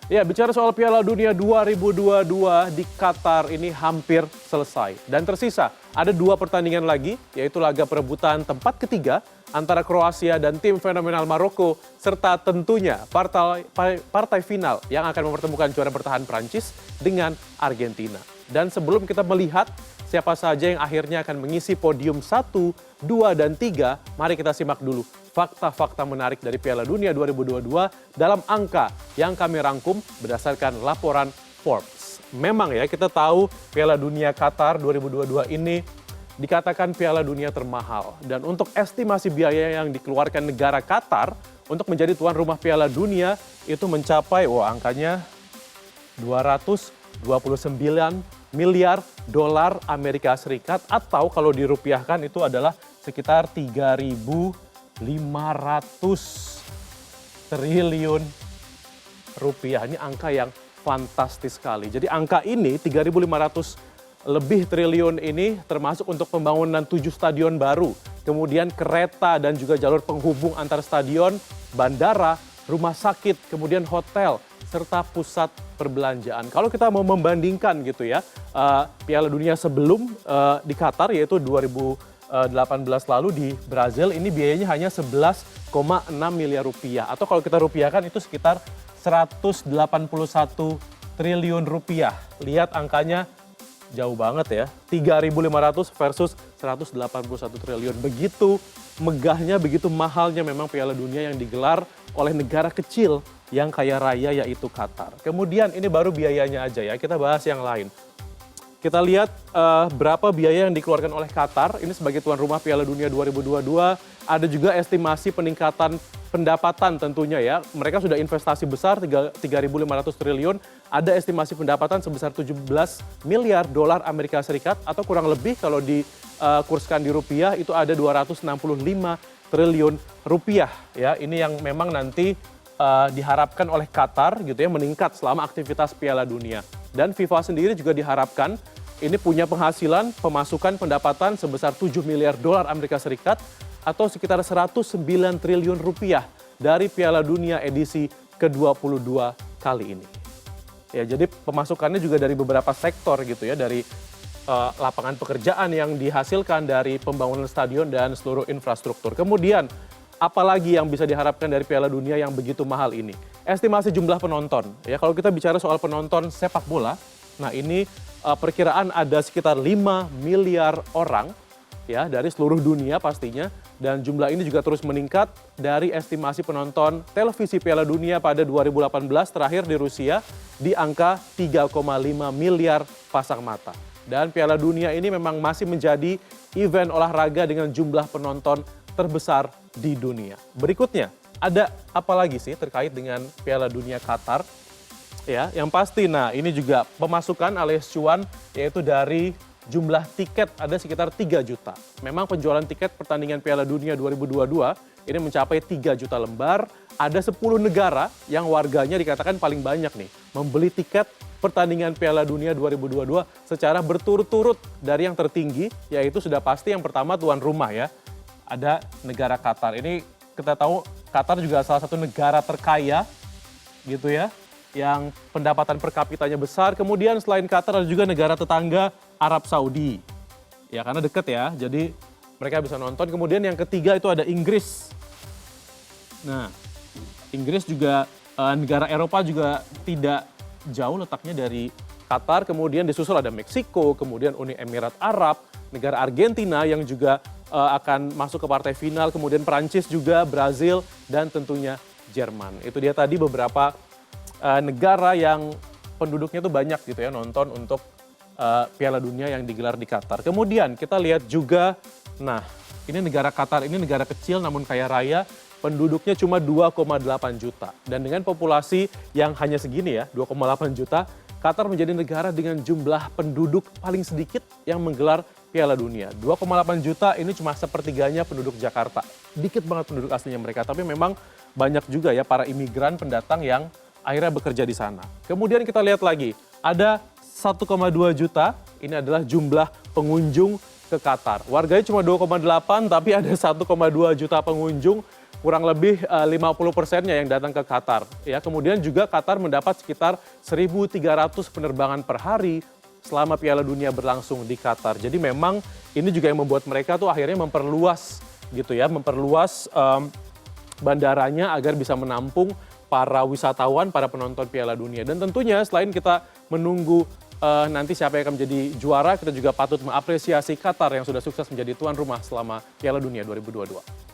Ya, bicara soal Piala Dunia 2022 di Qatar ini hampir selesai. Dan tersisa ada dua pertandingan lagi, yaitu laga perebutan tempat ketiga antara Kroasia dan tim fenomenal Maroko, serta tentunya partai final yang akan mempertemukan juara bertahan Prancis dengan Argentina. Dan sebelum kita melihat siapa saja yang akhirnya akan mengisi podium 1, 2, dan 3, mari kita simak dulu fakta-fakta menarik dari Piala Dunia 2022 dalam angka yang kami rangkum berdasarkan laporan Forbes. Memang ya, kita tahu Piala Dunia Qatar 2022 ini dikatakan Piala Dunia termahal. Dan untuk estimasi biaya yang dikeluarkan negara Qatar untuk menjadi tuan rumah Piala Dunia itu mencapai, angkanya 229 miliar dolar Amerika Serikat, atau kalau dirupiahkan itu adalah sekitar 3.500 triliun rupiah. Ini angka yang fantastis sekali. Jadi angka ini 3.500 lebih triliun ini termasuk untuk pembangunan 7 stadion baru, kemudian kereta dan juga jalur penghubung antar stadion, bandara, rumah sakit, kemudian hotel, serta pusat perbelanjaan. Kalau kita mau membandingkan gitu ya, Piala Dunia sebelum di Qatar yaitu 2018 lalu di Brazil, ini biayanya hanya 11,6 miliar rupiah. Atau kalau kita rupiahkan itu sekitar 181 triliun rupiah. Lihat angkanya jauh banget ya, 3.500 versus 181 triliun. Begitu megahnya, begitu mahalnya memang Piala Dunia yang digelar oleh negara kecil yang kaya raya yaitu Qatar. Kemudian ini baru biayanya aja ya, kita bahas yang lain. Kita lihat berapa biaya yang dikeluarkan oleh Qatar ini sebagai tuan rumah Piala Dunia 2022. Ada juga estimasi peningkatan pendapatan tentunya ya. Mereka sudah investasi besar 3.500 triliun. Ada estimasi pendapatan sebesar 17 miliar dolar Amerika Serikat, atau kurang lebih kalau dikurskan di rupiah itu ada 265 triliun rupiah ya. Ini yang memang nanti diharapkan oleh Qatar gitu ya, meningkat selama aktivitas Piala Dunia. Dan FIFA sendiri juga diharapkan ini punya penghasilan pemasukan pendapatan sebesar 7 miliar dolar Amerika Serikat atau sekitar 109 triliun rupiah dari Piala Dunia edisi ke-22 kali ini. Ya, jadi pemasukannya juga dari beberapa sektor gitu ya, dari lapangan pekerjaan yang dihasilkan dari pembangunan stadion dan seluruh infrastruktur. Kemudian apalagi yang bisa diharapkan dari Piala Dunia yang begitu mahal ini? Estimasi jumlah penonton. Ya, kalau kita bicara soal penonton sepak bola, nah ini perkiraan ada sekitar 5 miliar orang ya dari seluruh dunia pastinya, dan jumlah ini juga terus meningkat dari estimasi penonton televisi Piala Dunia pada 2018 terakhir di Rusia di angka 3,5 miliar pasang mata. Dan Piala Dunia ini memang masih menjadi event olahraga dengan jumlah penonton terbesar di dunia. Berikutnya, ada apa lagi sih terkait dengan Piala Dunia Qatar? Ya, yang pasti, nah ini juga pemasukan alias cuan yaitu dari jumlah tiket ada sekitar 3 juta. Memang penjualan tiket pertandingan Piala Dunia 2022 ini mencapai 3 juta lembar. Ada 10 negara yang warganya dikatakan paling banyak nih membeli tiket pertandingan Piala Dunia 2022 secara berturut-turut. Dari yang tertinggi yaitu sudah pasti yang pertama tuan rumah ya, ada negara Qatar. Ini kita tahu Qatar juga salah satu negara terkaya gitu ya, yang pendapatan per kapitanya besar. Kemudian selain Qatar ada juga negara tetangga Arab Saudi. Ya, karena deket ya, jadi mereka bisa nonton. Kemudian yang ketiga itu ada Inggris. Nah, Inggris juga negara Eropa juga tidak jauh letaknya dari Qatar. Kemudian disusul ada Meksiko, kemudian Uni Emirat Arab, negara Argentina yang juga akan masuk ke partai final, kemudian Perancis juga, Brazil, dan tentunya Jerman. Itu dia tadi beberapa negara yang penduduknya tuh banyak gitu ya nonton untuk Piala Dunia yang digelar di Qatar. Kemudian kita lihat juga, nah ini negara Qatar ini negara kecil namun kaya raya, penduduknya cuma 2,8 juta. Dan dengan populasi yang hanya segini ya, 2,8 juta, Qatar menjadi negara dengan jumlah penduduk paling sedikit yang menggelar Piala Dunia. 2,8 juta ini cuma sepertiganya penduduk Jakarta. Dikit banget penduduk aslinya mereka, tapi memang banyak juga ya para imigran pendatang yang akhirnya bekerja di sana. Kemudian kita lihat lagi, ada 1,2 juta, ini adalah jumlah pengunjung ke Qatar. Warganya cuma 2,8 tapi ada 1,2 juta pengunjung kurang lebih 50%-nya yang datang ke Qatar. Ya, kemudian juga Qatar mendapat sekitar 1.300 penerbangan per hari selama Piala Dunia berlangsung di Qatar. Jadi memang ini juga yang membuat mereka tuh akhirnya memperluas gitu ya, memperluas bandaranya agar bisa menampung para wisatawan, para penonton Piala Dunia. Dan tentunya selain kita menunggu nanti siapa yang akan menjadi juara, kita juga patut mengapresiasi Qatar yang sudah sukses menjadi tuan rumah selama Piala Dunia 2022.